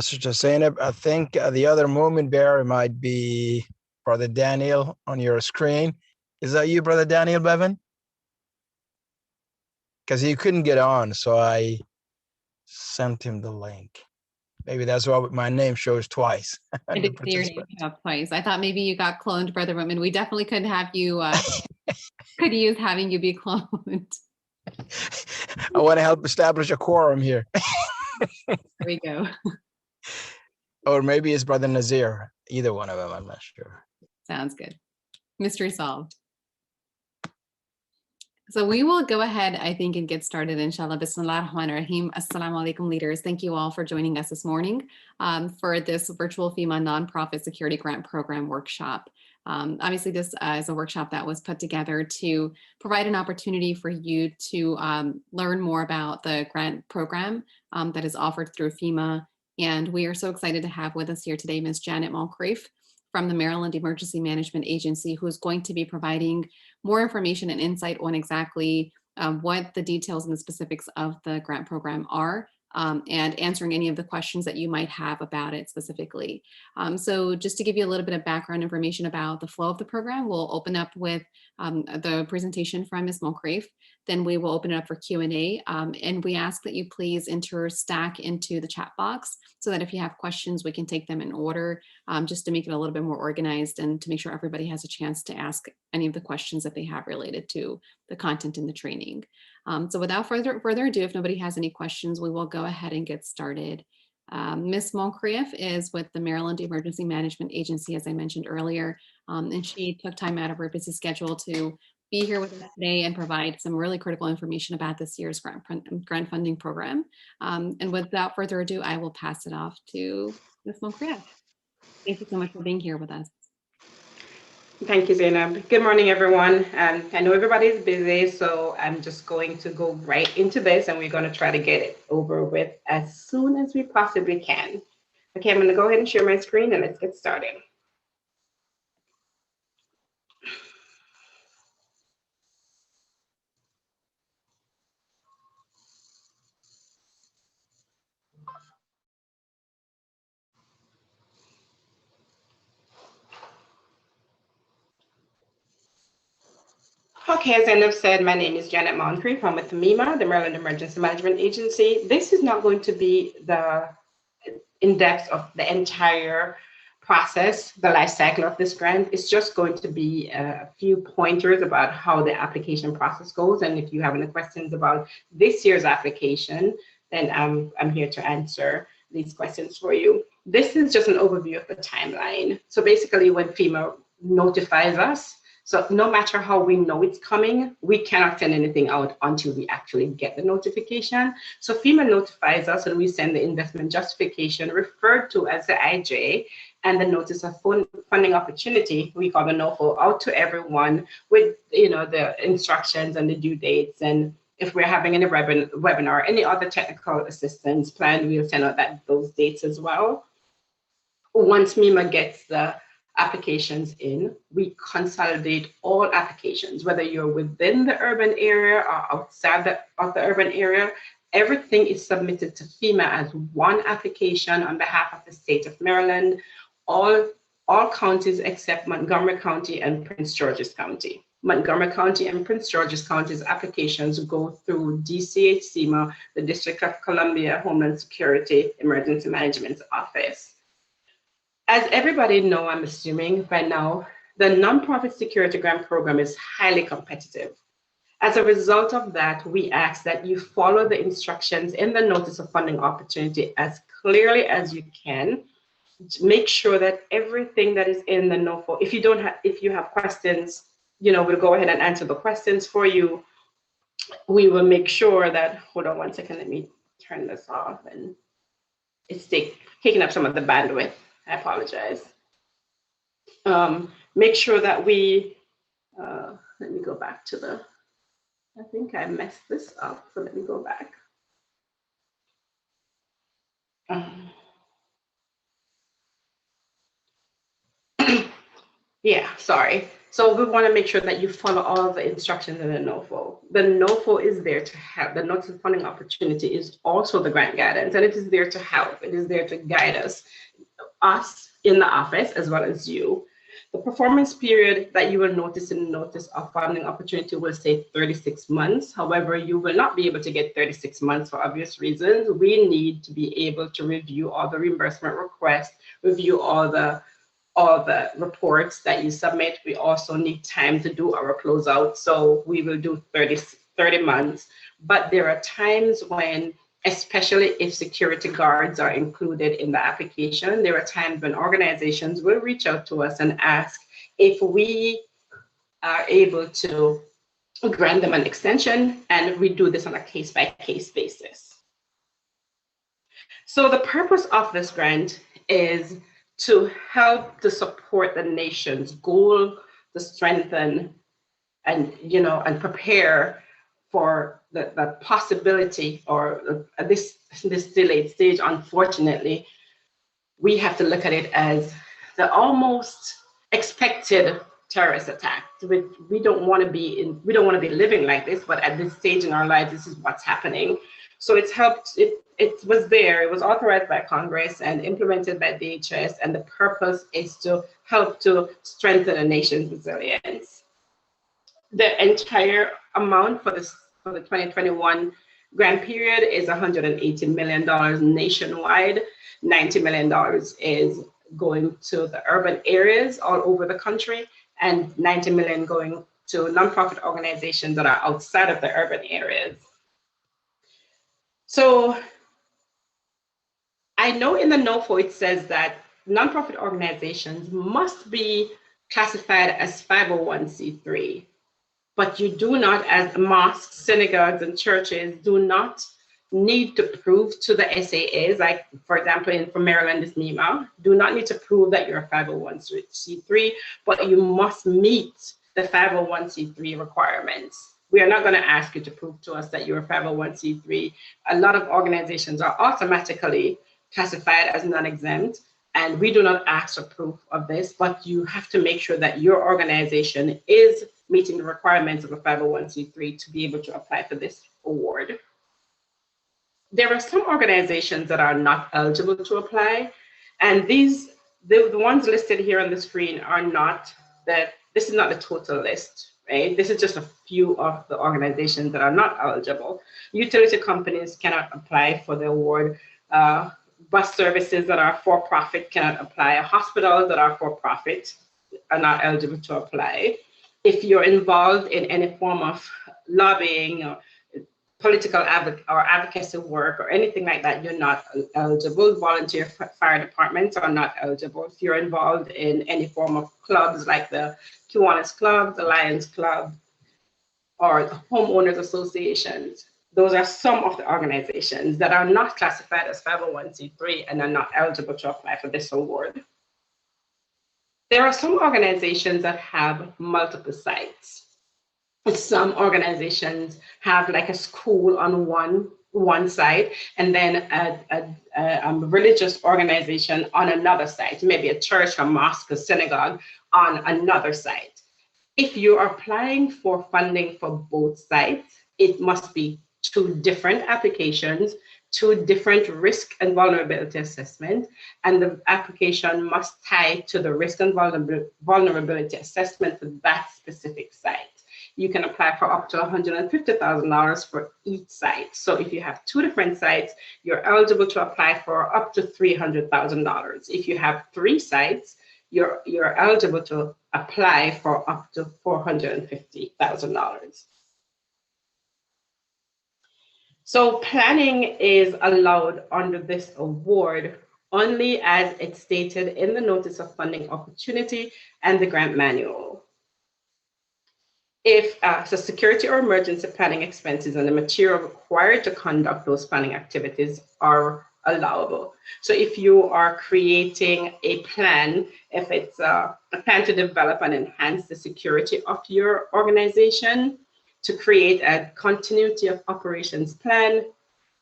Sister Zainab, I think the other movement bearer might be Brother Daniel on your screen. Is that you, Brother Daniel Bevan? Because he couldn't get on, so I sent him the link. Maybe that's why my name shows twice. I did see your name come up twice. I thought maybe you got cloned, Brother Whitman. We definitely couldn't have you, could use having you be cloned. I want to help establish a quorum here. There we go. Or maybe it's Brother Nazir. Either one of them, I'm not sure. Sounds good. Mystery solved. So we will go ahead, I think, and get started, inshallah. Bismillah ar-Rahman ar-Rahim. Assalamu alaikum, leaders. Thank you all for joining us this morning for this virtual FEMA nonprofit security grant program workshop. Obviously, this is a workshop that was put together to provide an opportunity for you to learn more about the grant program that is offered through FEMA. And we are so excited to have with us here today Ms. Janet Moncrief from the Maryland Emergency Management Agency, who is going to be providing more information and insight on exactly what the details and the specifics of the grant program are, and answering any of the questions that you might have about it specifically. So just to give you a little bit of background information about the flow of the program, we'll open up with the presentation from Ms. Moncrief. Then we will open it up for Q&A, and we ask that you please enter STACK into the chat box so that if you have questions, we can take them in order, just to make it a little bit more organized and to make sure everybody has a chance to ask any of the questions that they have related to the content in the training. So without further ado, if nobody has any questions, we will go ahead and get started. Ms. Moncrief is with the Maryland Emergency Management Agency, as I mentioned earlier, and she took time out of her busy schedule to be here with us today and provide some really critical information about this year's grant funding program. And without further ado, I will pass it off to Ms. Moncrief. Thank you so much for being here with us. Thank you, Zainab. Good morning, everyone. I know everybody's busy, so I'm just going to go right into this, and we're going to try to get it over with as soon as we possibly can. Okay, I'm going to go ahead and share my screen, and let's get started. Okay, as Zainab said, my name is Janet Moncrief. I'm with MEMA, the Maryland Emergency Management Agency. This is not going to be the in-depth of the entire process, the life cycle of this grant. It's just going to be a few pointers about how the application process goes. And if you have any questions about this year's application, then I'm here to answer these questions for you. This is just an overview of the timeline. So basically when FEMA notifies us, so no matter how we know it's coming, we cannot send anything out until we actually get the notification. So FEMA notifies us and we send the investment justification referred to as the IJ and the notice of funding opportunity, we call the NOFO, out to everyone with the instructions and the due dates. And if we're having any webinar or any other technical assistance planned, we'll send out those dates as well. Once MEMA gets the applications in, we consolidate all applications, whether you're within the urban area or outside of the urban area. Everything is submitted to FEMA as one application on behalf of the state of Maryland, all counties except Montgomery County and Prince George's County. Montgomery County and Prince George's County's applications go through DCH-SEMA, the District of Columbia Homeland Security Emergency Management Office. As everybody know, I'm assuming by now, the nonprofit security grant program is highly competitive. As a result of that, we ask that you follow the instructions in the notice of funding opportunity as clearly as you can. Make sure that everything that is in the NOFO, if you have questions, we'll go ahead and answer the questions for you. We will make sure that, hold on one second, let me turn this off, and it's taking up some of the bandwidth. I apologize. Make sure that we, let me go back to I think I messed this up, so let me go back. Yeah, sorry. So we want to make sure that you follow all of the instructions in the NOFO. The NOFO is there to help. The Notice of Funding Opportunity is also the grant guidance, and it is there to help. It is there to guide us in the office, as well as you. The performance period that you will notice in the Notice of Funding Opportunity will say 36 months. However, you will not be able to get 36 months for obvious reasons. We need to be able to review all the reimbursement requests, review all the reports that you submit. We also need time to do our closeout. So we will do 30 months. But there are times when, especially if security guards are included in the application, there are times when organizations will reach out to us and ask if we are able to grant them an extension, and we do this on a case-by-case basis. So the purpose of this grant is to help to support the nation's goal, to strengthen and prepare for the possibility or this delayed stage. Unfortunately, we have to look at it as the almost expected terrorist attack. We don't want to be living like this, but at this stage in our lives, this is what's happening. So it's helped. It was there. It was authorized by Congress and implemented by DHS, and the purpose is to help to strengthen a nation's resilience. The entire amount for the 2021 grant period is $180 million nationwide. $90 million is going to the urban areas all over the country, and $90 million going to nonprofit organizations that are outside of the urban areas. So I know in the NOFO it says that nonprofit organizations must be classified as 501c3. But you do not, as mosques, synagogues, and churches, do not need to prove to the SAAs, like for example, for Maryland is MEMA, do not need to prove that you're a 501c3, but you must meet the 501c3 requirements. We are not going to ask you to prove to us that you're a 501c3. A lot of organizations are automatically classified as non-exempt, and we do not ask for proof of this, but you have to make sure that your organization is meeting the requirements of a 501c3 to be able to apply for this award. There are some organizations that are not eligible to apply, and the ones listed here on the screen are not this is not the total list, right? This is just a few of the organizations that are not eligible. Utility companies cannot apply for the award. Bus services that are for-profit cannot apply. Hospitals that are for-profit are not eligible to apply. If you're involved in any form of lobbying or political advocacy work or anything like that, you're not eligible. Volunteer fire departments are not eligible. If you're involved in any form of clubs like the Kiwanis Club, the Lions Club, or the homeowners associations, those are some of the organizations that are not classified as 501c3 and are not eligible to apply for this award. There are some organizations that have multiple sites. Some organizations have like a school on one site, and then a religious organization on another site, maybe a church, a mosque, a synagogue on another site. If you are applying for funding for both sites, it must be 2 different applications, 2 different risk and vulnerability assessment, and the application must tie to the risk and vulnerability assessment for that specific site. You can apply for up to $150,000 for each site. So if you have 2 different sites, you're eligible to apply for up to $300,000. If you have 3 sites, you're eligible to apply for up to $450,000. So planning is allowed under this award only as it's stated in the Notice of Funding Opportunity and the Grant Manual. If so security or emergency planning expenses and the material required to conduct those planning activities are allowable. So if you are creating a plan, if it's a plan to develop and enhance the security of your organization, to create a continuity of operations plan,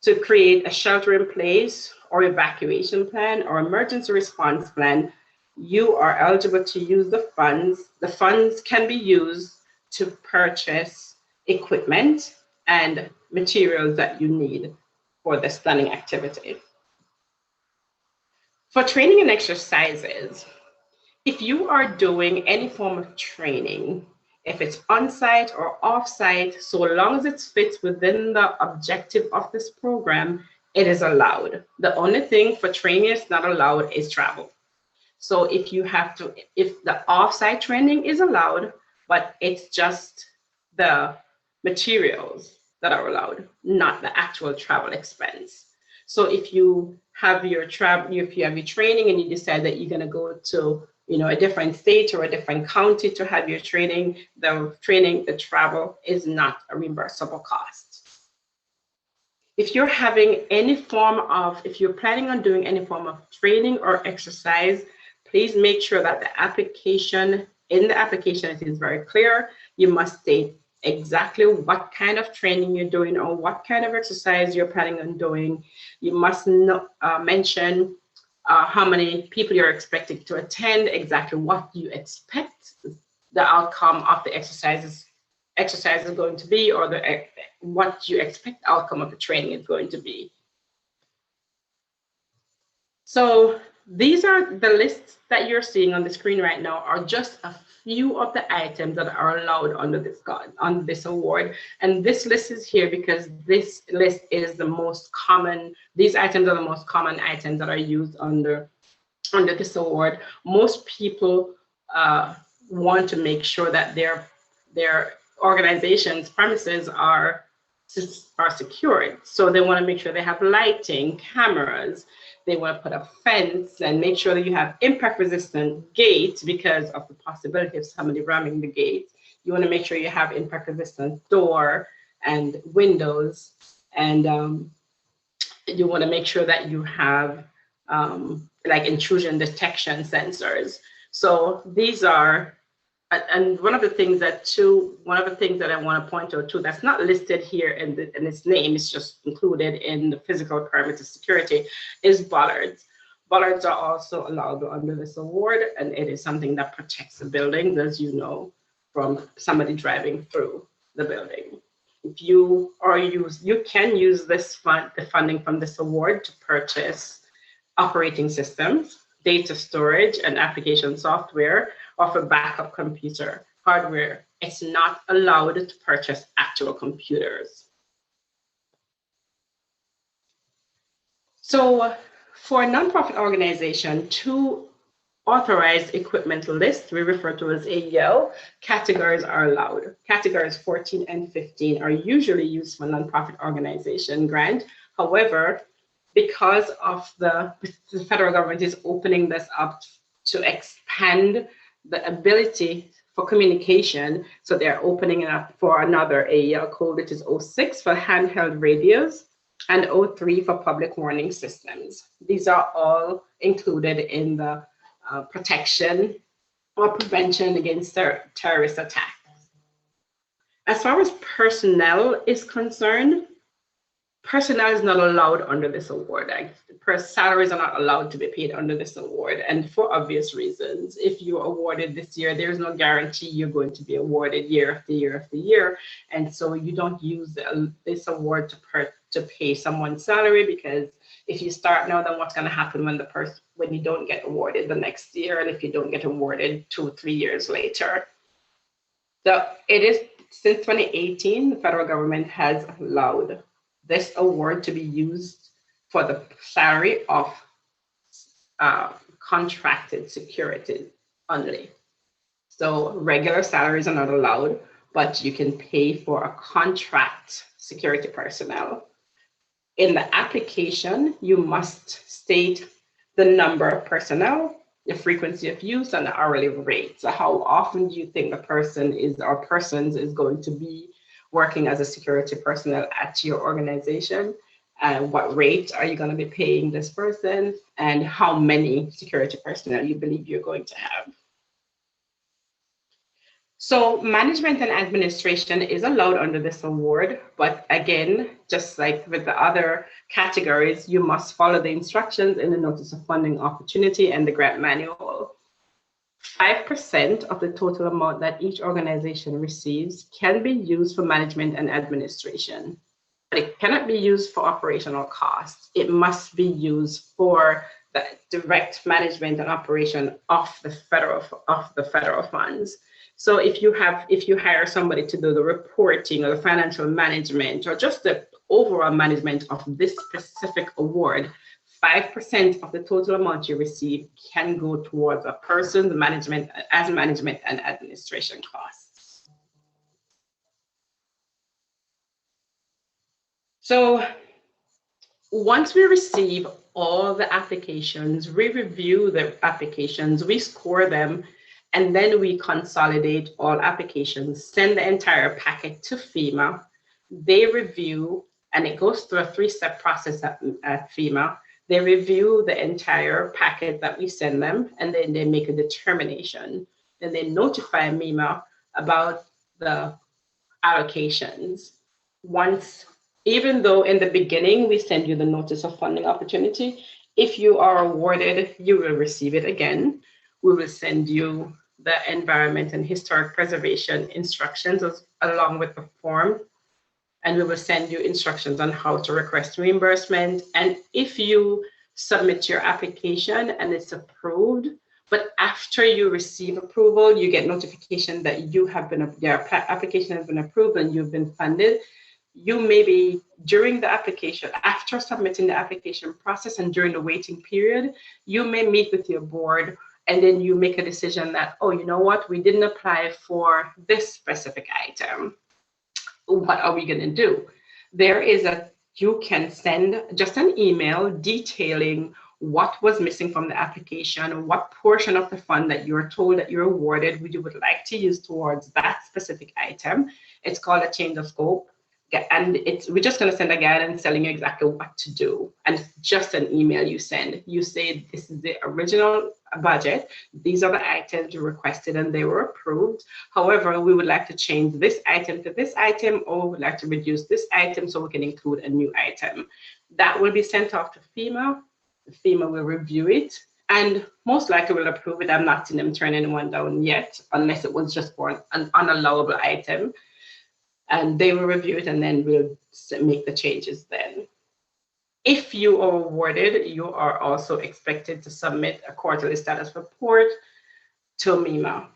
to create a shelter in place or evacuation plan or emergency response plan, you are eligible to use the funds. The funds can be used to purchase equipment and materials that you need for this planning activity. For training and exercises, if you are doing any form of training, if it's on-site or off-site, so long as it fits within the objective of this program, it is allowed. The only thing for training is not allowed is travel. So if the off-site training is allowed, but it's just the materials that are allowed, not the actual travel expense. So if you have your training and you decide that you're going to go to a different state or a different county to have your training, the travel is not a reimbursable cost. If you're if you're planning on doing any form of training or exercise, please make sure that in the application it is very clear. You must state exactly what kind of training you're doing or what kind of exercise you're planning on doing. You must mention how many people you're expecting to attend, exactly what you expect the outcome of the exercise is going to be, or what you expect the outcome of the training is going to be. So these are the lists that you're seeing on the screen right now are just a few of the items that are allowed under this award. And this list is here because this list is the most common. These items are the most common items that are used under this award. Most people want to make sure that their organization's premises are secured. So they want to make sure they have lighting, cameras. They want to put a fence and make sure that you have impact-resistant gates because of the possibility of somebody ramming the gate. You want to make sure you have impact-resistant door and windows, and you want to make sure that you have like intrusion detection sensors. So these are, and one of the things that I want to point out too, that's not listed here in its name, it's just included in the physical perimeter security, is bollards. Bollards are also allowed under this award, and it is something that protects the building, as you know, from somebody driving through the building. If you can use the funding from this award to purchase operating systems, data storage, and application software, or for backup computer hardware. It's not allowed to purchase actual computers. So for a nonprofit organization to authorize equipment list, we refer to as AEL, categories are allowed. Categories 14 and 15 are usually used for nonprofit organization grant. However, because of the federal government is opening this up to expand the ability for communication, so they're opening it up for another AEL code, which is 06 for handheld radios and 03 for public warning systems. These are all included in the protection or prevention against terrorist attacks. As far as personnel is concerned, personnel is not allowed under this award. Salaries are not allowed to be paid under this award, and for obvious reasons. If you're awarded this year, there's no guarantee you're going to be awarded year after year after year, and so you don't use this award to pay someone's salary, because if you start now, then what's going to happen when you don't get awarded the next year, and if you don't get awarded 2 or 3 years later? So it is, since 2018, the federal government has allowed this award to be used for the salary of contracted security only. So regular salaries are not allowed, but you can pay for a contract security personnel. In the application, you must state the number of personnel, the frequency of use, and the hourly rate. So how often do you think the person is, or persons is going to be working as a security personnel at your organization? And what rate are you going to be paying this person? And how many security personnel you believe you're going to have? So management and administration is allowed under this award, but again, just like with the other categories, you must follow the instructions in the Notice of Funding Opportunity and the grant manual. 5% of the total amount that each organization receives can be used for management and administration, but it cannot be used for operational costs. It must be used for the direct management and operation of the federal funds. So if you hire somebody to do the reporting or the financial management or just the overall management of this specific award, 5% of the total amount you receive can go towards a person's management and administration costs. So once we receive all the applications, we review the applications, we score them, and then we consolidate all applications, send the entire packet to FEMA. They review, and it goes through a 3-step process at FEMA. They review the entire packet that we send them, and then they make a determination. Then they notify FEMA about the allocations. Even though in the beginning we send you the notice of funding opportunity, if you are awarded, you will receive it again. We will send you the environment and historic preservation instructions along with the form, and we will send you instructions on how to request reimbursement. And if you submit your application and it's approved, but after you receive approval, you get notification that your application has been approved and you've been funded. You may be, during the application, after submitting the application process and during the waiting period, you may meet with your board and then you make a decision that, oh, you know what, we didn't apply for this specific item. What are we going to do? You can send just an email detailing what was missing from the application, what portion of the fund that you're told that you're awarded you would like to use towards that specific item. It's called a change of scope. And we're just going to send a guidance telling you exactly what to do. And it's just an email you send. You say, this is the original budget. These are the items you requested and they were approved. However, we would like to change this item to this item, or we would like to reduce this item so we can include a new item. That will be sent off to FEMA. FEMA will review it and most likely will approve it. I'm not seeing them turn anyone down yet, unless it was just for an unallowable item. And they will review it and then we'll make the changes then. If you are awarded, you are also expected to submit a quarterly status report to MEMA,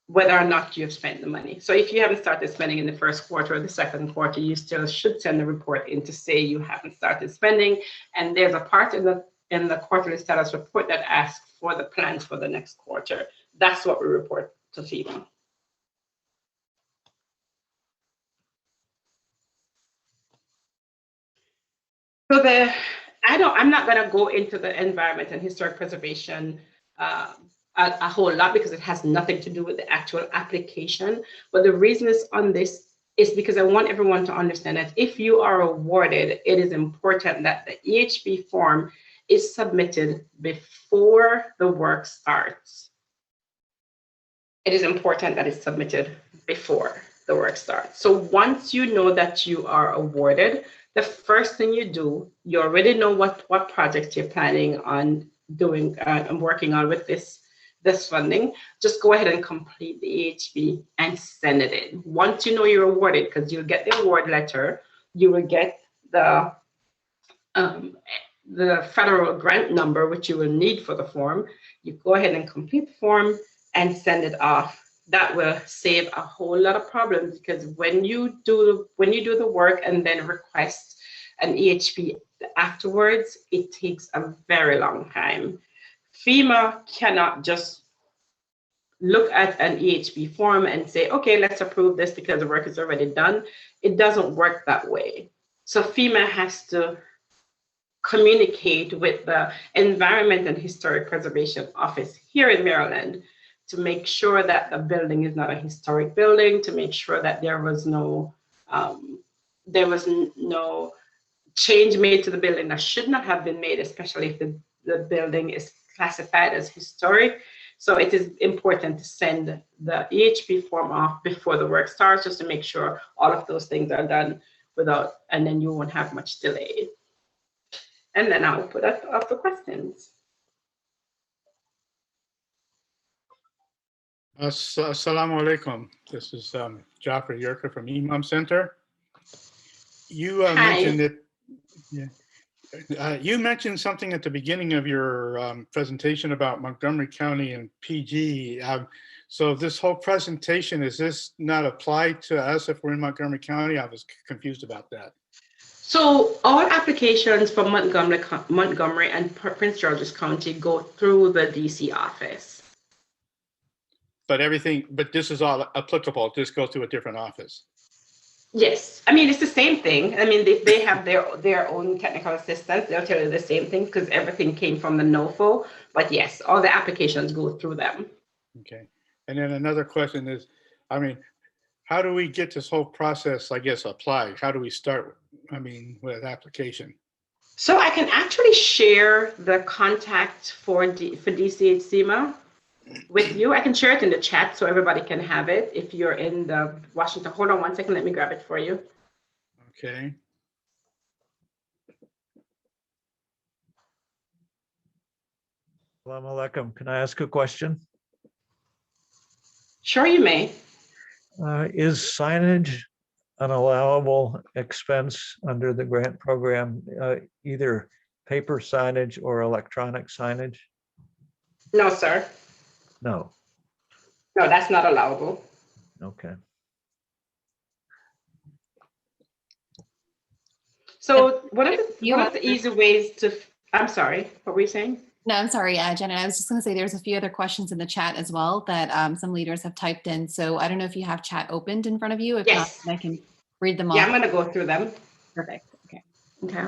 whether or not you've spent the money. So if you haven't started spending in the first quarter or the second quarter, you still should send a report in to say you haven't started spending. And there's a part in the quarterly status report that asks for the plans for the next quarter. That's what we report to FEMA. So I'm not going to go into the environment and historic preservation a whole lot because it has nothing to do with the actual application. But the reason it's on this is because I want everyone to understand that if you are awarded, it is important that the EHB form is submitted before the work starts. It is important that it's submitted before the work starts. So once you know that you are awarded, the first thing you do, you already know what projects you're planning on doing and working on with this funding. Just go ahead and complete the EHB and send it in. Once you know you're awarded, because you'll get the award letter, you will get the federal grant number, which you will need for the form. You go ahead and complete the form and send it off. That will save a whole lot of problems, because when you do the work and then request an EHB afterwards, it takes a very long time. FEMA cannot just look at an EHB form and say, okay, let's approve this because the work is already done. It doesn't work that way. So FEMA has to communicate with the Environment and Historic Preservation Office here in Maryland to make sure that the building is not a historic building, to make sure that there was no change made to the building that should not have been made, especially if the building is classified as historic. So it is important to send the EHB form off before the work starts, just to make sure all of those things are done and then you won't have much delay. And then I'll put up the questions. Assalamu alaikum. This is Jafar Yerka from Imam Center. You mentioned that you mentioned something at the beginning of your presentation about Montgomery County and PG. So this whole presentation, is this not applied to us if we're in Montgomery County? I was confused about that. So all applications from Montgomery and Prince George's County go through the DC office. But this is all applicable. Just go to a different office. Yes, I mean, it's the same thing. I mean, if they have their own technical assistants, they'll tell you the same thing because everything came from the NOFO. But yes, all the applications go through them. Okay. And then another question is, I mean, how do we get this whole process, I guess, applied? How do we start, with application? So I can actually share the contact for DCH FEMA with you. I can share it in the chat so everybody can have it if you're in the Washington. Hold on one second, let me grab it for you. Okay. Assalamu alaikum. Can I ask a question? Sure, you may. Is signage an allowable expense under the grant program, either paper signage or electronic signage? No, sir. No. No, that's not allowable. Okay. So one of the easy ways to, I'm sorry, what were you saying? No, I'm sorry, Janet. I was just going to say there's a few other questions in the chat as well that some leaders have typed in. So I don't know if you have chat opened in front of you. If Yes. not, I can read them off. Yeah, I'm going to go through them. Perfect. Okay. Okay.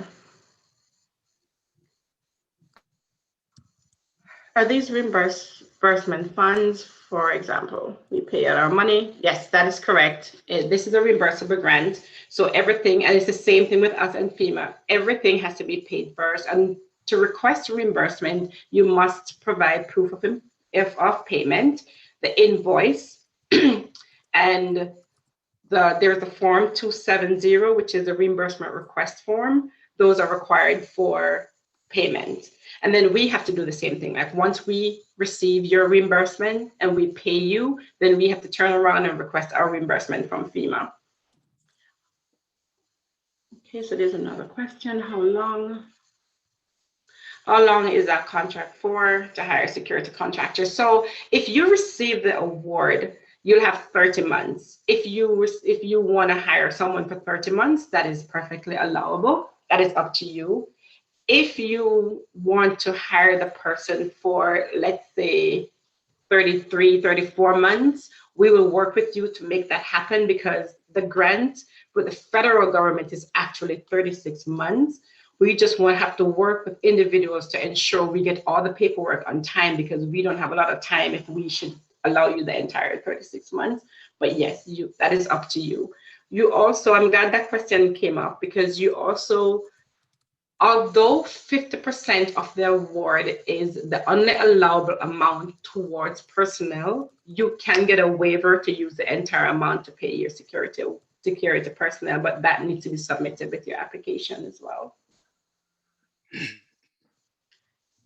Are these reimbursement funds, for example, we pay out our money? Yes, that is correct. This is a reimbursable grant. So everything, and it's the same thing with us and FEMA, everything has to be paid first. And to request reimbursement, you must provide proof of payment, the invoice, and there's the form 270, which is a reimbursement request form. Those are required for payment. And then we have to do the same thing. Like once we receive your reimbursement and we pay you, then we have to turn around and request our reimbursement from FEMA. Okay, so there's another question. How long is that contract for to hire security contractors? So if you receive the award, you'll have 30 months. If you want to hire someone for 30 months, that is perfectly allowable. That is up to you. If you want to hire the person for, let's say, 33, 34 months, we will work with you to make that happen because the grant with the federal government is actually 36 months. We just want to have to work with individuals to ensure we get all the paperwork on time because we don't have a lot of time if we should allow you the entire 36 months. But yes, that is up to you. You also, I'm glad that question came up because you also, although 50% of the award is the only allowable amount towards personnel, you can get a waiver to use the entire amount to pay your security personnel, but that needs to be submitted with your application as well.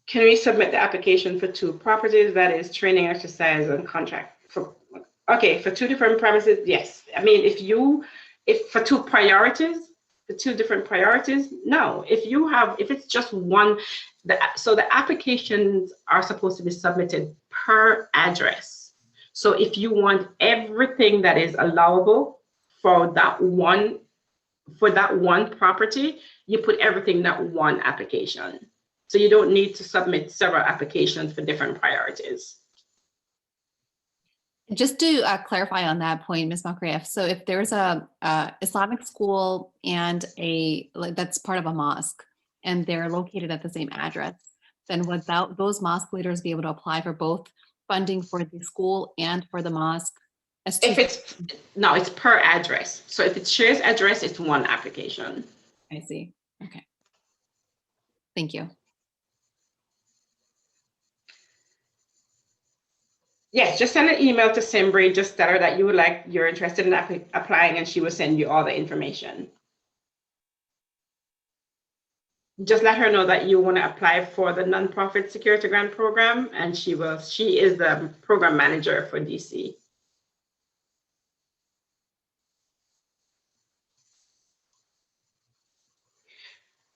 Can we submit the application for 2 properties? That is training, exercise, and contract. For 2 different premises, yes. I mean, if for 2 priorities, the 2 different priorities, no. If it's just one, so the applications are supposed to be submitted per address. So if you want everything that is allowable for that one property, you put everything in that one application. So you don't need to submit several applications for different priorities. Just to clarify on that point, Ms. Makrieff, so if there's a Islamic school and that's part of a mosque and they're located at the same address, then would those mosque leaders be able to apply for both funding for the school and for the mosque? No, it's per address. So if it shares address, it's one application. I see. Okay. Thank you. Yes, just send an email to Simbri, just tell her that you're interested in applying and she will send you all the information. just let her know that you want to apply for the nonprofit security grant program, and she is the program manager for DC.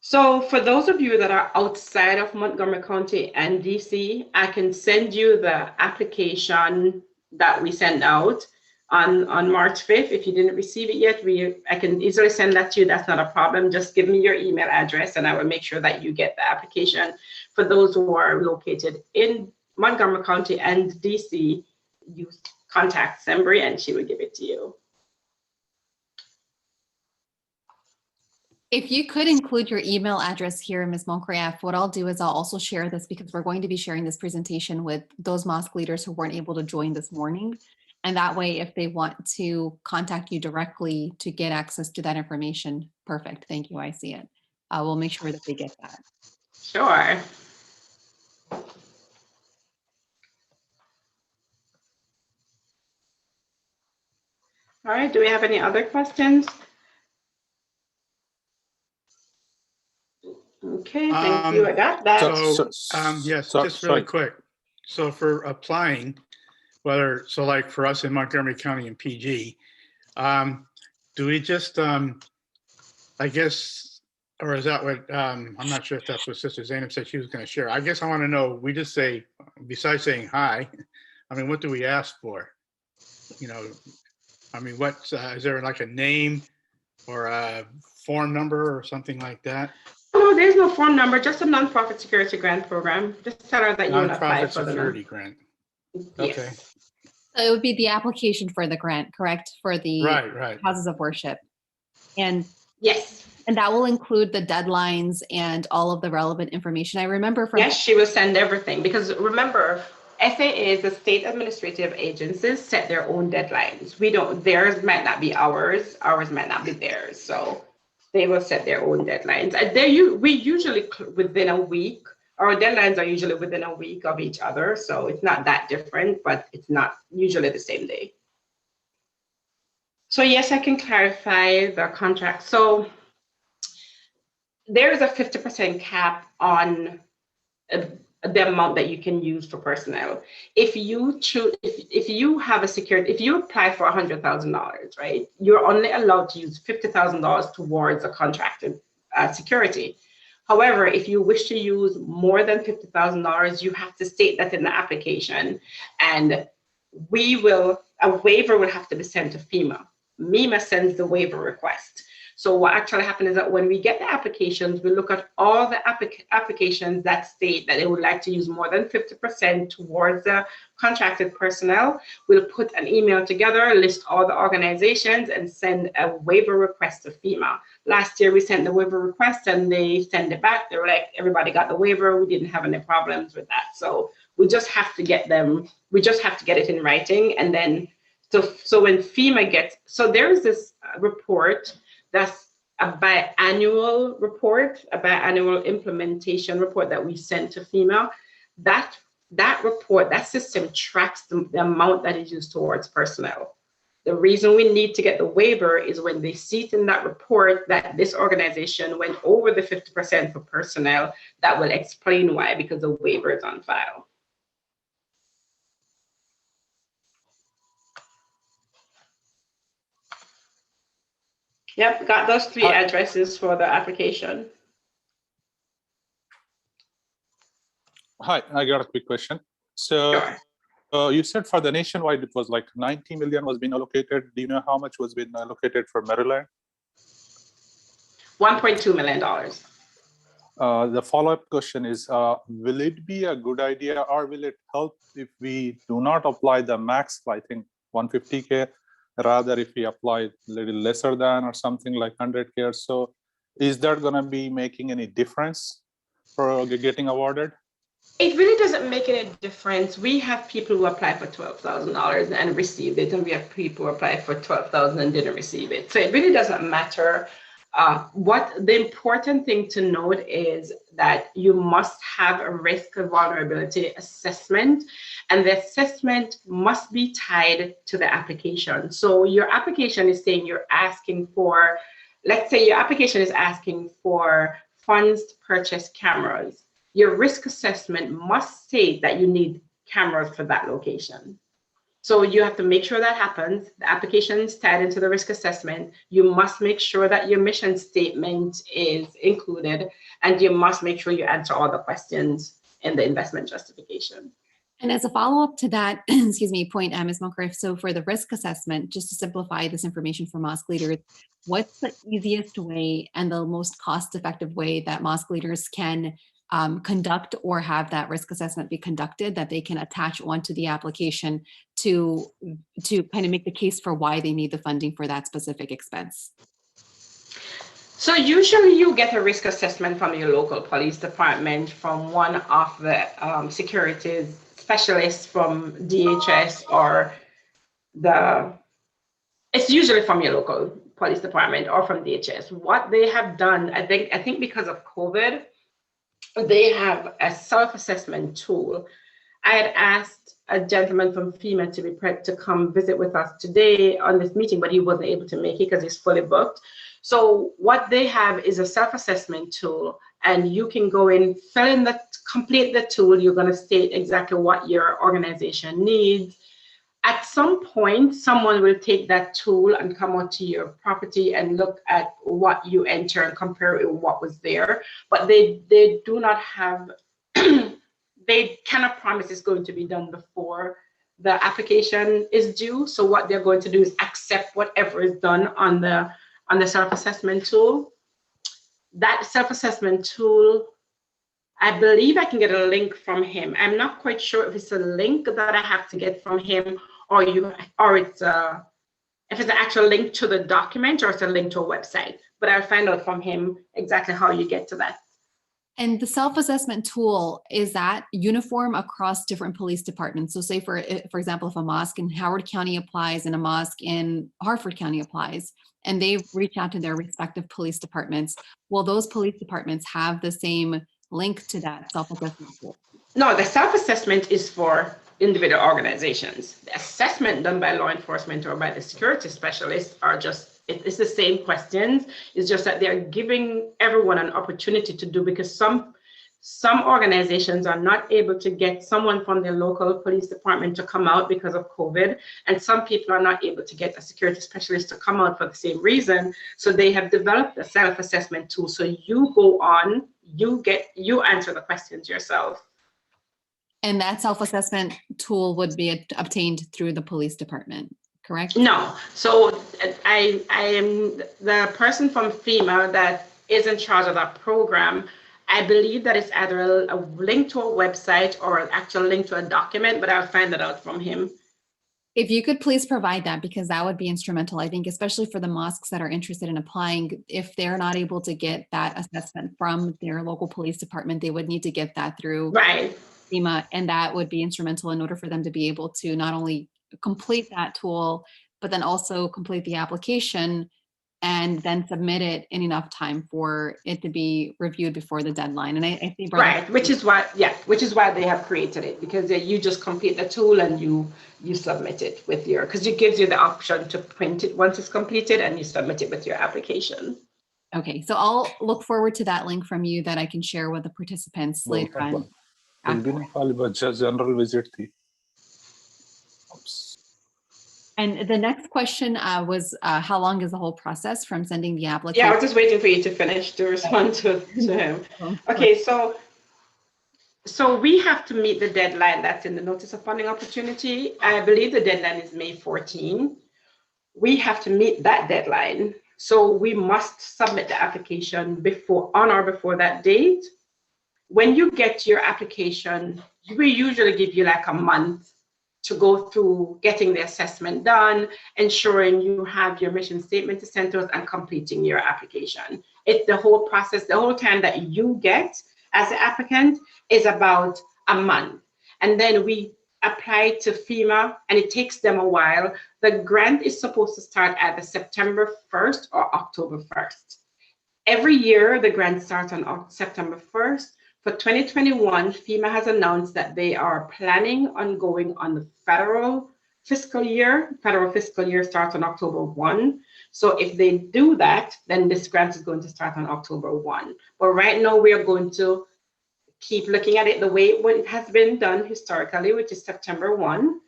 So for those of you that are outside of Montgomery County and DC, I can send you the application that we sent out on March 5th. If you didn't receive it yet, I can easily send that to you. That's not a problem. Just give me your email address and I will make sure that you get the application. For those who are located in Montgomery County and DC, you contact Sembry and she will give it to you. If you could include your email address here, Ms. Moncrief, what I'll do is I'll also share this because we're going to be sharing this presentation with those mosque leaders who weren't able to join this morning. And that way, if they want to contact you directly to get access to that information, perfect. Thank you. I see it. We'll make sure that they get that. Sure. All right, do we have any other questions? Okay, thank you. I got that. Yes, just really quick. So for applying, so like for us in Montgomery County and PG, do we just, I guess, or is that what, I'm not sure if that's what Sister Zainab said she was going to share. I guess I want to know, we just say, besides saying hi, I mean, what do we ask for? You know, I mean, what, is there like a name or a form number or something like that? No, there's no form number, just a nonprofit security grant program. Just tell her that you want to apply for the security grant. Yes. Okay. So it would be the application for the grant, correct? For the Right. houses of worship. And yes. And that will include the deadlines and all of the relevant information. I remember from— Yes, she will send everything because remember, SAAs, the state administrative agencies, set their own deadlines. We don't, theirs might not be ours might not be theirs. So they will set their own deadlines. We usually within a week, our deadlines are usually within a week of each other. So it's not that different, but it's not usually the same day. So yes, I can clarify the contract. So there is a 50% cap on the amount that you can use for personnel. If you choose, if you have a security, if you apply for $100,000, right, you're only allowed to use $50,000 towards a contracted security. However, if you wish to use more than $50,000, you have to state that in the application, and a waiver will have to be sent to FEMA. FEMA sends the waiver request. So what actually happened is that when we get the applications, we look at all the applications that state that they would like to use more than 50% towards the contracted personnel. We'll put an email together, list all the organizations, and send a waiver request to FEMA. Last year, we sent the waiver request and they send it back. They were like, everybody got the waiver. We didn't have any problems with that. So we just have to get them, we just have to get it in writing. And then, so when FEMA gets, so there is this report that's a biannual report, a biannual implementation report that we send to FEMA. That report, that system tracks the amount that is used towards personnel. The reason we need to get the waiver is when they see it in that report that this organization went over the 50% for personnel, that will explain why, because the waiver is on file. Yep, got those three addresses for the application. Hi, I got a quick question. So Sure. You said for the nationwide, it was like 90 million was being allocated. Do you know how much was being allocated for Maryland? $1.2 million. The follow-up question is, will it be a good idea or will it help if we do not apply the max, I think 150K, rather if we apply a little lesser than or something like 100K or so? Is that going to be making any difference for getting awarded? It really doesn't make any difference. We have people who apply for $12,000 and received it, and we have people who apply for $12,000 and didn't receive it. So it really doesn't matter. What the important thing to note is that you must have a risk of vulnerability assessment, and the assessment must be tied to the application. So your application is saying you're asking for, let's say your application is asking for funds to purchase cameras, your risk assessment must state that you need cameras for that location. So you have to make sure that happens. The application is tied into the risk assessment. You must make sure that your mission statement is included, and you must make sure you answer all the questions in the investment justification. And as a follow-up to that, excuse me, point, Ms. Moncrief, so for the risk assessment, just to simplify this information for mosque leaders, what's the easiest way and the most cost-effective way that mosque leaders can conduct or have that risk assessment be conducted, that they can attach onto the application to kind of make the case for why they need the funding for that specific expense? So usually you get a risk assessment from your local police department, from one of the securities specialists from DHS, or it's usually from your local police department or from DHS. What they have done, I think because of COVID, they have a self-assessment tool. I had asked a gentleman from FEMA to come visit with us today on this meeting, but he wasn't able to make it because he's fully booked. So what they have is a self-assessment tool, and you can go in, complete the tool. You're going to state exactly what your organization needs. At some point, someone will take that tool and come onto your property and look at what you enter and compare it with what was there. But they do not have, they cannot promise it's going to be done before the application is due. So what they're going to do is accept whatever is done on the self-assessment tool. That self-assessment tool, I believe I can get a link from him. I'm not quite sure if it's a link that I have to get from him, or it's if it's an actual link to the document, or it's a link to a website. But I'll find out from him exactly how you get to that. And the self-assessment tool, is that uniform across different police departments? So say for example, if a mosque in Howard County applies and a mosque in Harford County applies, and they reach out to their respective police departments, will those police departments have the same link to that self-assessment tool? No, the self-assessment is for individual organizations. The assessment done by law enforcement or by the security specialists are just, it's the same questions. It's just that they're giving everyone an opportunity to do, because some organizations are not able to get someone from their local police department to come out because of COVID, and some people are not able to get a security specialist to come out for the same reason. So they have developed a self-assessment tool. So you go on, you answer the questions yourself. And that self-assessment tool would be obtained through the police department, correct? No. So I am the person from FEMA that is in charge of that program. I believe that it's either a link to a website or an actual link to a document, but I'll find that out from him. If you could please provide that, because that would be instrumental, I think, especially for the mosques that are interested in applying. If they're not able to get that assessment from their local police department, they would need to get that through FEMA, and that would be instrumental in order for them to be able to not only complete that tool, but then also complete the application and then submit it in enough time for it to be reviewed before the deadline. And I think which is why they have created it, because you just complete the tool and you submit it with your, because it gives you the option to print it once it's completed and you submit it with your application. Okay, so I'll look forward to that link from you that I can share with the participants later on. General visit. And the next question was, how long is the whole process from sending the application? Yeah, I was just waiting for you to finish to respond to him. Okay, so we have to meet the deadline that's in the notice of funding opportunity. I believe the deadline is May 14. We have to meet that deadline. So we must submit the application on or before that date. When you get your application, we usually give you like a month to go through getting the assessment done, ensuring you have your mission statement to send to us, and completing your application. It's the whole process, the whole time that you get as an applicant is about a month. And then we apply to FEMA, and it takes them a while. The grant is supposed to start either September 1st or October 1st. Every year, the grant starts on September 1st. For 2021, FEMA has announced that they are planning on going on the federal fiscal year. Federal fiscal year starts on October 1. So if they do that, then this grant is going to start on October 1. But right now we are going to keep looking at it the way it has been done historically, which is September 1,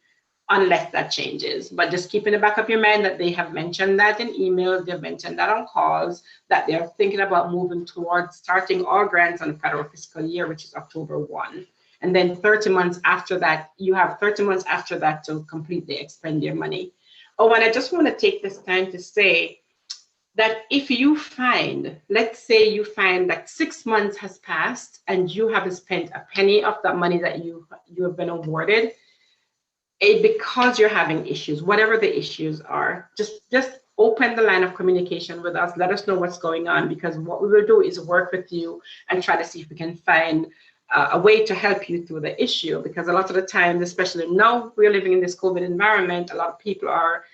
unless that changes. But just keep in the back of your mind that they have mentioned that in emails, they've mentioned that on calls, that they're thinking about moving towards starting all grants on the federal fiscal year, which is October 1. And then 30 months after that, you have 30 months after that to completely expend your money. Oh, and I just want to take this time to say that if you find, let's say you find that 6 months has passed and you haven't spent a penny of that money that you have been awarded, because you're having issues, whatever the issues are, just open the line of communication with us. Let us know what's going on, because what we will do is work with you and try to see if we can find a way to help you through the issue. Because a lot of the time, especially now we're living in this COVID environment, a lot of people are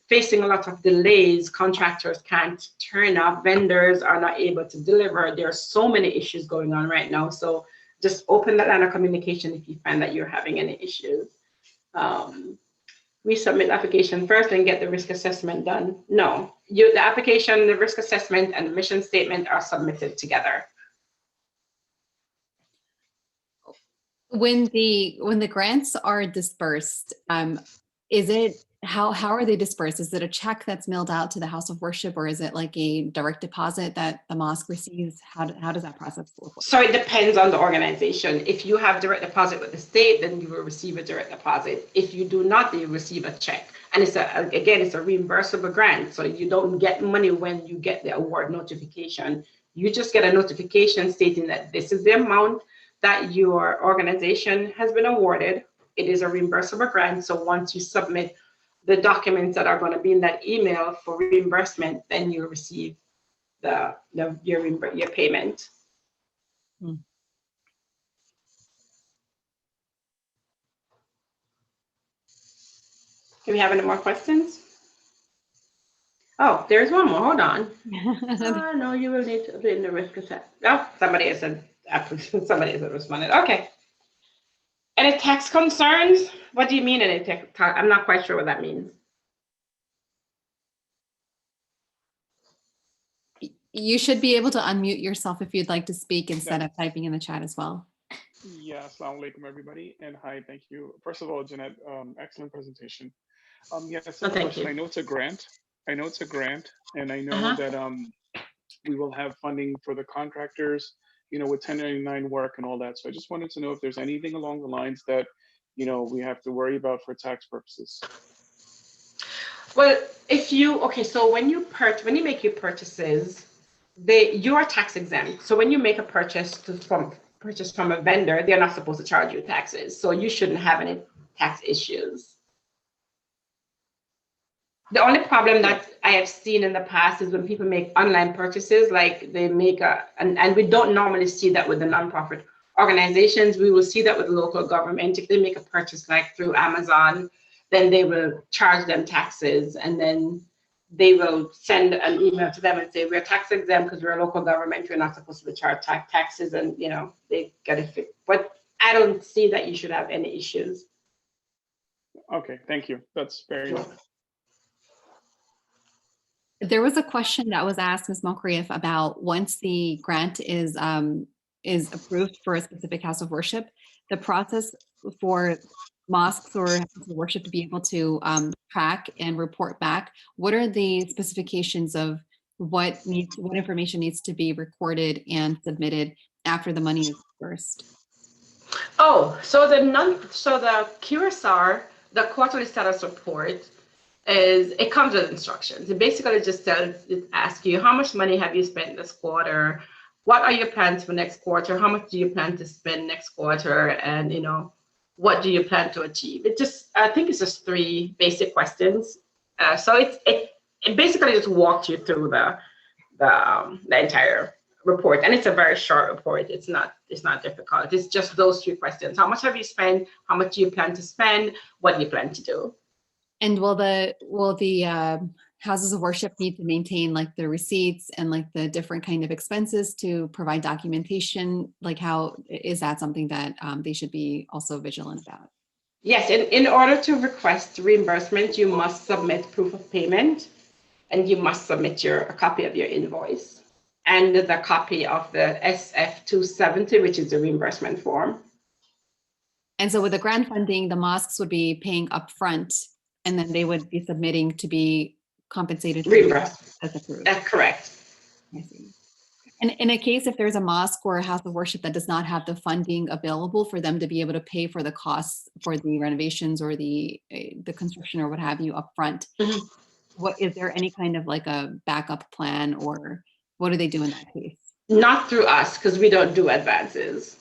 facing a lot of delays. Contractors can't turn up, vendors are not able to deliver. There are so many issues going on right now. So just open that line of communication if you find that you're having any issues. We submit the application first and get the risk assessment done. No, the application, the risk assessment, and the mission statement are submitted together. When the grants are dispersed, is it how are they dispersed? Is it a check that's mailed out to the house of worship, or is it like a direct deposit that the mosque receives? How does that process look like? So it depends on the organization. If you have direct deposit with the state, then you will receive a direct deposit. If you do not, then you receive a check. And it's a reimbursable grant. So you don't get money when you get the award notification. You just get a notification stating that this is the amount that your organization has been awarded. It is a reimbursable grant. So once you submit the documents that are going to be in that email for reimbursement, then you receive your payment. Hmm. Do we have any more questions? Oh, there's one more. Hold on. No, you will need to be in the risk assessment. Oh, somebody has responded. Okay. Any tax concerns? What do you mean any tax? I'm not quite sure what that means. You should be able to unmute yourself if you'd like to speak instead of typing in the chat as well. Yeah, assalamu alaikum everybody, and hi, thank you. First of all, Jeanette, excellent presentation. Yeah, so thank you. I know it's a grant. And I know that we will have funding for the contractors, with 1099 work and all that. So I just wanted to know if there's anything along the lines that, we have to worry about for tax purposes. Well, so when you make your purchases, you are tax exempt. So when you make a purchase from a vendor, they're not supposed to charge you taxes. So you shouldn't have any tax issues. The only problem that I have seen in the past is when people make online purchases, like they make and we don't normally see that with the nonprofit organizations. We will see that with local government. If they make a purchase like through Amazon, then they will charge them taxes, and then they will send an email to them and say, we're tax exempt because we're a local government. We're not supposed to be charged taxes, and they get it fixed. But I don't see that you should have any issues. Okay, thank you. That's very good. There was a question that was asked, Ms. Moncrief, about once the grant is approved for a specific house of worship, the process for mosques or houses of worship to be able to track and report back. What are the specifications of what information needs to be recorded and submitted after the money is dispersed? Oh, so the QSR, the quarterly status report, it comes with instructions. It basically just asks you, how much money have you spent this quarter? What are your plans for next quarter? How much do you plan to spend next quarter? And what do you plan to achieve? I think it's just 3 basic questions. So it basically just walks you through the entire report, and it's a very short report. It's not difficult. It's just those 3 questions. How much have you spent? How much do you plan to spend? What do you plan to do? And will the houses of worship need to maintain like the receipts and like the different kind of expenses to provide documentation? Like, how is that something that they should be also vigilant about? Yes, in order to request reimbursement, you must submit proof of payment. and you must submit a copy of your invoice and the copy of the SF-270, which is the reimbursement form. And so with the grant funding, the mosques would be paying upfront, and then they would be submitting to be compensated Reimbursed. as approved. That's correct. I see. And in a case, if there's a mosque or a house of worship that does not have the funding available for them to be able to pay for the costs for the renovations or the construction or what have you upfront, what is there any kind of like a backup plan, or what do they do in that case? Not through us, because we don't do advances.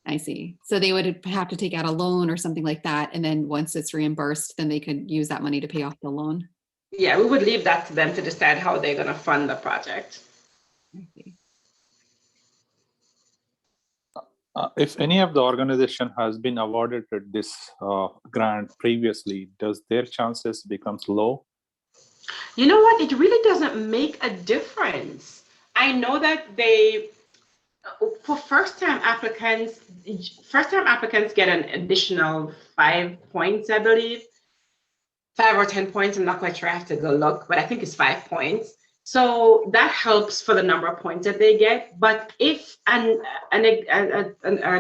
I see. So they would have to take out a loan or something like that, and then once it's reimbursed, then they could use that money to pay off the loan. Yeah, we would leave that to them to decide how they're going to fund the project. I see. If any of the organization has been awarded this grant previously, does their chances becomes low? You know what? It really doesn't make a difference. I know that for first-time applicants get an additional 5 points, I believe. 5 or 10 points, I'm not quite sure, I have to go look, but I think it's 5 points. So that helps for the number of points that they get. But if an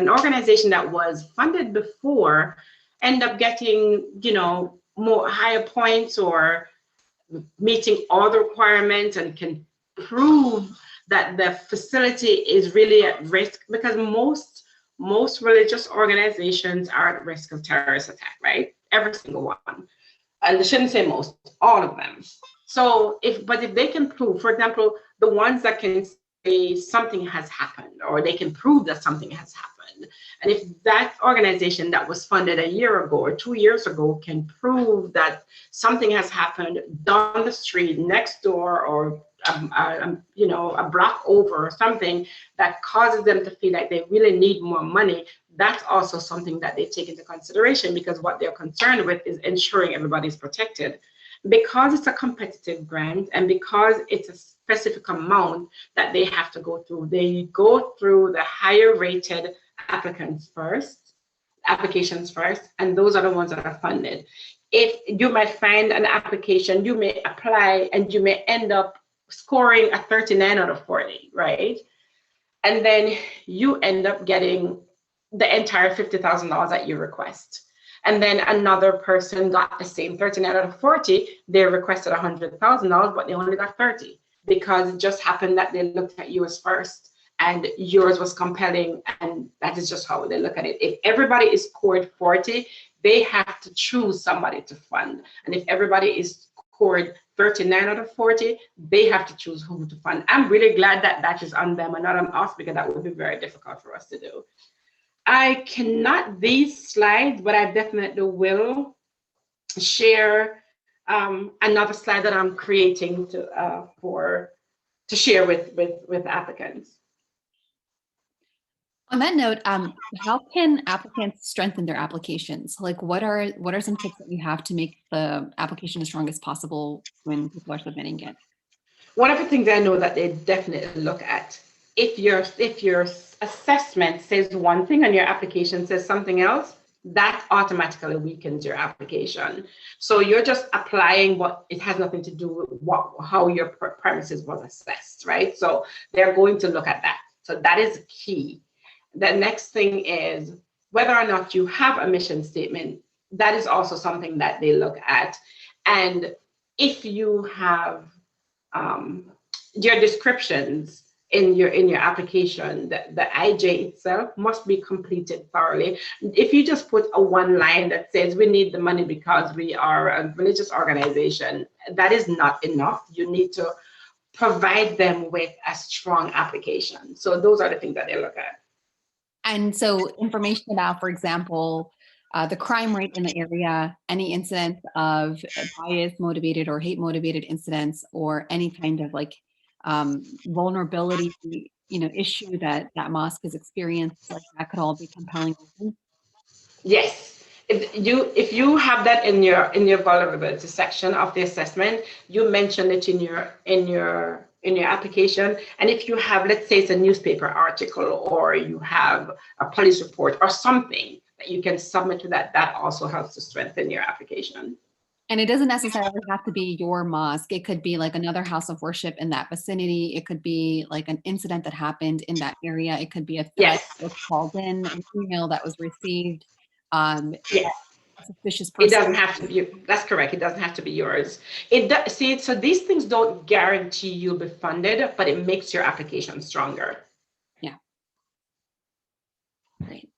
organization that was funded before end up getting, more higher points or meeting all the requirements and can prove that the facility is really at risk, because most religious organizations are at risk of terrorist attack, right? Every single one. And I shouldn't say most, all of them. So if they can prove, for example, the ones that can say something has happened, or they can prove that something has happened. And if that organization that was funded a year ago or 2 years ago can prove that something has happened down the street, next door, or a block over, or something that causes them to feel like they really need more money, that's also something that they take into consideration, because what they're concerned with is ensuring everybody's protected. Because it's a competitive grant and because it's a specific amount that they have to go through, they go through the higher rated applications first, and those are the ones that are funded. If you might find an application, you may apply and you may end up scoring a 39 out of 40, right? And then you end up getting the entire $50,000 that you request. And then another person got the same 39 out of 40, they requested $100,000, but they only got 30, because it just happened that they looked at yours first and yours was compelling, and that is just how they look at it. If everybody is scored 40, they have to choose somebody to fund. And if everybody is scored 39 out of 40, they have to choose who to fund. I'm really glad that that is on them and not on us, because that would be very difficult for us to do. I cannot these slides, but I definitely will share another slide that I'm creating to share with applicants. On that note, how can applicants strengthen their applications? Like, what are some tips that you have to make the application as strong as possible when people are submitting it? One of the things I know that they definitely look at, if your assessment says one thing and your application says something else, that automatically weakens your application. So you're just applying, but it has nothing to do with how your premises was assessed, right? So they're going to look at that. So that is key. The next thing is whether or not you have a mission statement. That is also something that they look at. And if you have your descriptions in your application, the IJ itself must be completed thoroughly. If you just put a one line that says we need the money because we are a religious organization, that is not enough. You need to provide them with a strong application. So those are the things that they look at. And so information about, for example, the crime rate in the area, any incidents of bias motivated or hate motivated incidents, or any kind of like vulnerability, issue that mosque has experienced, like that could all be compelling. Yes, if you have that in your vulnerability section of the assessment, you mention it in your application. And if you have, let's say it's a newspaper article, or you have a police report or something that you can submit to that also helps to strengthen your application. And it doesn't necessarily have to be your mosque. It could be like another house of worship in that vicinity. It could be like an incident that happened in that area. It could be a threat Yes. that was called in, an email that was received, Yes. a suspicious It person. doesn't have to be, that's correct. It doesn't have to be yours. It does, see, so these things don't guarantee you'll be funded, but it makes your application stronger. Yeah. Great.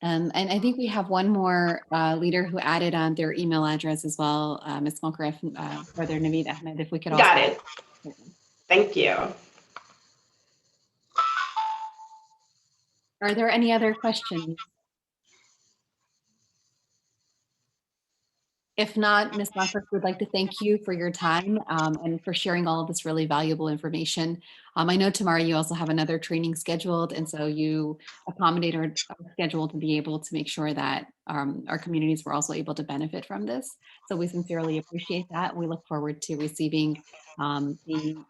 And I think we have one more leader who added on their email address as well, Ms. Smolker, Brother Naveed Ahmed, if we could also. Got it. Thank you. Are there any other questions? If not, Ms. Lockwood, would like to thank you for your time and for sharing all of this really valuable information. I know tomorrow you also have another training scheduled, and so you accommodate our schedule to be able to make sure that our communities were also able to benefit from this. So we sincerely appreciate that. We look forward to receiving the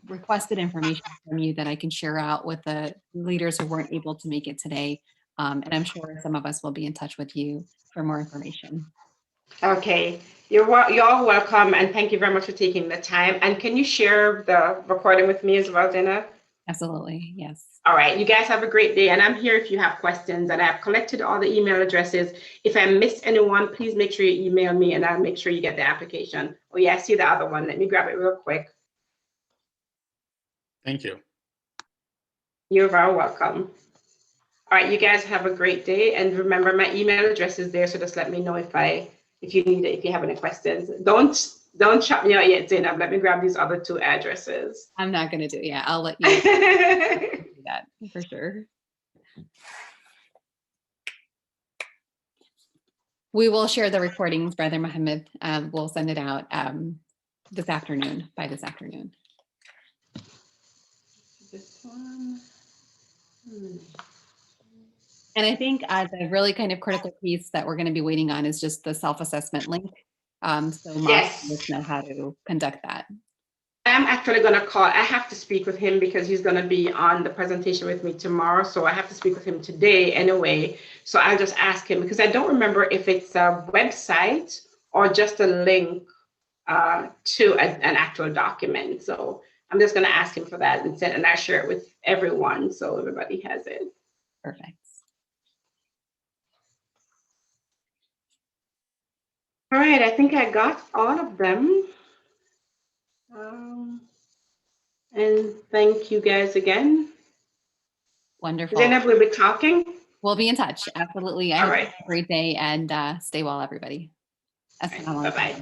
requested information from you that I can share out with the leaders who weren't able to make it today. And I'm sure some of us will be in touch with you for more information. Okay, you're all welcome, and thank you very much for taking the time. And can you share the recording with me as well, Dana? Absolutely, yes. All right, you guys have a great day, and I'm here if you have questions, and I've collected all the email addresses. If I missed anyone, please make sure you email me, and I'll make sure you get the application. Oh yeah, I see the other one. Let me grab it real quick. Thank you. You're very welcome. All right, you guys have a great day, and remember my email address is there, so just let me know if you need it, if you have any questions. Don't shut me out yet, Zainab. Let me grab these other two addresses. I'm not going to do it. Yeah, I'll let you do that for sure. We will share the recordings, Brother Mohammed. We'll send it out this afternoon, by this afternoon. This one. And I think the really kind of critical piece that we're going to be waiting on is just the self-assessment link. So Yes. Mark know how to conduct that. I'm actually going to call. I have to speak with him because he's going to be on the presentation with me tomorrow. So I have to speak with him today anyway. So I'll just ask him because I don't remember if it's a website or just a link to an actual document. So I'm just going to ask him for that and I share it with everyone so everybody has it. Perfect. All right, I think I got all of them. And thank you guys again. Wonderful. Zainab, we'll be talking. We'll be in touch. Absolutely. I hope you have a great day and stay well, everybody. Bye-bye.